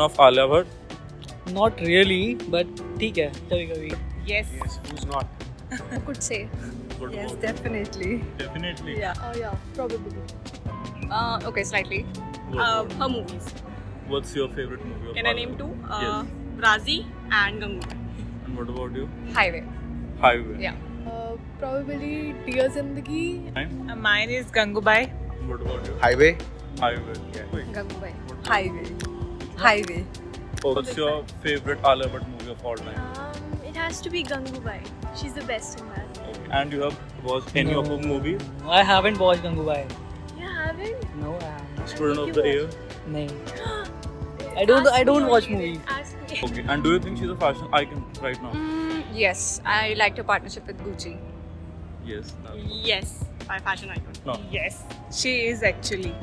of Alia Bhatt? Not really, but ठीक है कभी-कभी. Yes. Yes, who's not? I could say. What Yes, about definitely. you? Definitely. Yeah, probably. Okay, slightly. What about Her movies. you? What's your favorite movie of Can I Alia name two? Bhatt? Yes. Razi and Gangu. And what about you? Highway. Highway. Yeah. Probably Dear Zindagi. Time? Mine is Gangubai. What about you? Highway. Highway. Yeah. Wait, Gangubai. what- Highway. What's your favorite Alia Bhatt movie of all time? It has to be Gangubai. She's the best in that. Okay. And you have watched any of her movies? I haven't watched Gangubai. You haven't? No, I haven't. Student of the Year? नहीं. I don't watch movies. Ask me. Okay. And do you think she's a fashion icon right now? Yes, I liked her partnership with Gucci. Yes. No. Yes, by fashion icon. No. Yes, she is actually.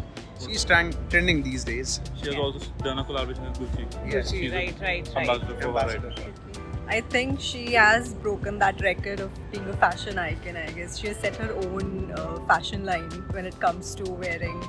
She's trending these days. She has also done a collaboration with Gucci. Yes. She's Right. ambassador for her, Ambassador. right? I think she has broken that record of being a fashion icon, I guess. She has set her own fashion line when it comes to wearing.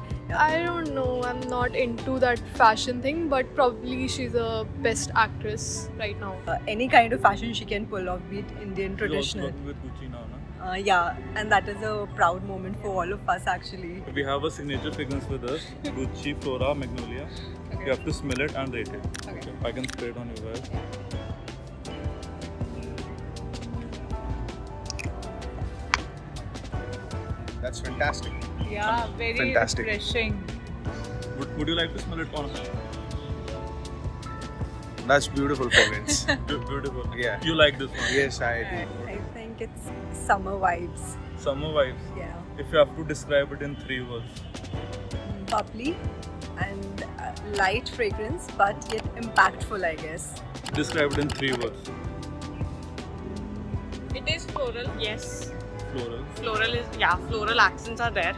I don't know. I'm not into that fashion thing, but probably she's a best actress right now. Any kind of fashion she can pull off, be it Indian She's also traditional. working with Gucci now, no? Yeah, and that is a proud moment for all of us actually. We have a signature fragrance with us, Gucci Flora Magnolia. You have to smell it and rate it. Okay. I can spray it on you guys. That's fantastic. Yeah, very Fantastic. refreshing. Would you like to smell it on her? That's beautiful fragrance. Beautiful. Yeah. You like this one? Yes, I do. I think it's summer vibes. Summer vibes. Yeah. If you have to describe it in 3 words. Bubbly and light fragrance, but yet impactful, I guess. Describe it in 3 words. It is floral. Yes. Floral. Floral accents are there.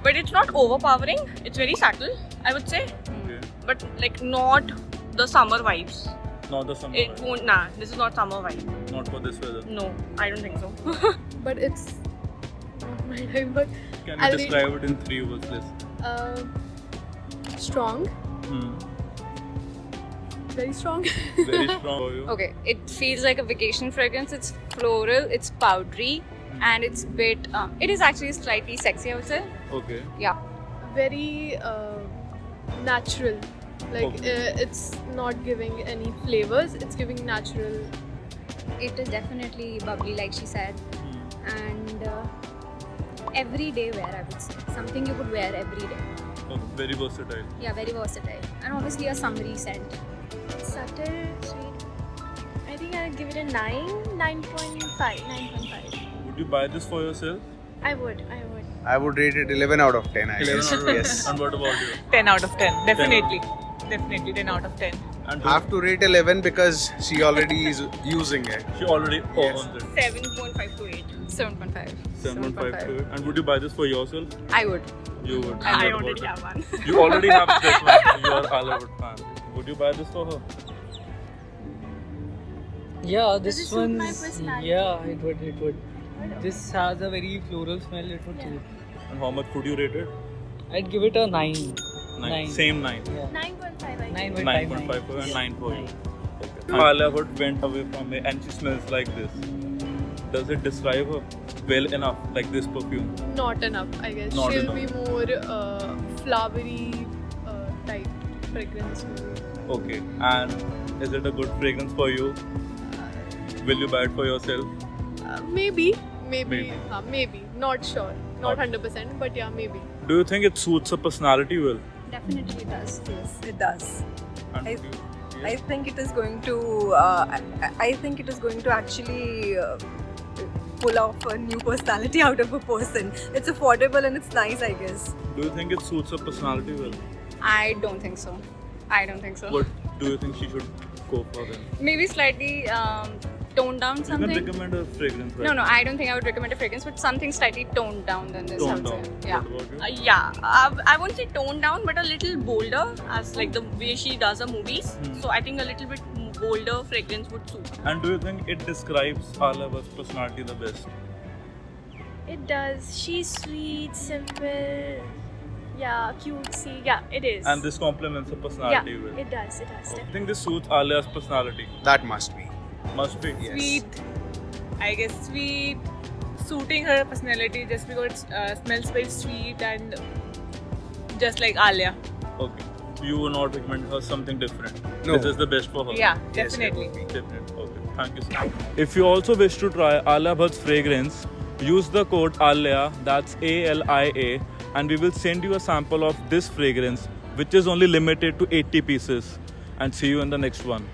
But it's not overpowering. It's very subtle, I would say. Okay. But like not the summer vibes. Not the summer It vibe. won't. Nah, this is not summer vibe. Not for this weather. No, I don't think so. But it's not my time. But Can you I'll describe it in 3 words, please? strong, very strong. Very strong for you. Okay, it feels like a vacation fragrance. It's floral, it's powdery, and it's bit. It is actually slightly sexy, I would say. Okay. Yeah. Very natural. Like Okay. it's not giving any flavors. It's giving natural. It is definitely bubbly, like she said, Hmm. and everyday wear, I would say. Something you could wear every day. Oh, very versatile. Yeah, very versatile. And obviously a summery scent. Subtle, sweet. I think I'll give it a 9, 9.5, 9.5. Would you buy this for yourself? I would. I would rate it 11 out of 10. I 11 guess. out of 10. Yes. And what about you? 10 out of 10. Definitely. Definitely 10 out of 10. And I have to rate 11 because she already is using it. she already Yes. owns it. 7.5 to 8. 7.5. 7.5 to it. And would you buy this for yourself? I would. You would. And I what already about have one. it? You already have this one. You are Alia Bhatt fan. Would you buy this for her? Yeah, Does it this suit my one's. personality? Yeah, it would. This has a very floral smell. It would suit. And how much would you rate it? I'd give it a 9. 9. Same 9. Yeah. 9.5, I 9.5. 9.5 for her and 9 for you. Nine. Okay. Alia Bhatt went away from me and she smells like this. Does it describe her well enough, like this perfume? Not enough, I guess. Not She'll enough. be more flowery type fragrance. Okay. And is it a good fragrance for you? Will you buy it for yourself? Maybe. Maybe. Maybe. Not sure. Not Not 100%, but yeah, maybe. Do you think it suits her personality well? Definitely it does. Yes, it does. And I- would you- I yes? think it is going to. I think it is going to actually pull off a new personality out of a person. It's affordable and it's nice, I guess. Do you think it suits her personality well? I don't think so. What do you think she should go for then? Maybe slightly toned down You something. can recommend a fragrance, right? No, I don't think I would recommend a fragrance, but something slightly toned down than this. I Toned would down. say. Yeah. What about you? Yeah, I won't say toned down, but a little bolder, as like the way she does her movies. Hmm. So I think a little bit bolder fragrance would suit. And do you think it describes Alia Bhatt's personality the best? It does. She's sweet, simple, Yeah, cutesy. Yeah, it is. And this complements her yeah, personality well. it does. It does. I think this suits Alia's personality. That must be. Must be. Yes. Sweet. I guess sweet. Suiting her personality just because it smells very sweet and just like Alia. Okay. You would not recommend her something different. No. This is the best for her. Yeah, Yes, definitely. Definitely. Okay. Thank you so much. If you also wish to try Alia Bhatt's fragrance, use the code ALIA, that's ALIA, and we will send you a sample of this fragrance, which is only limited to 80 pieces. And see you in the next one.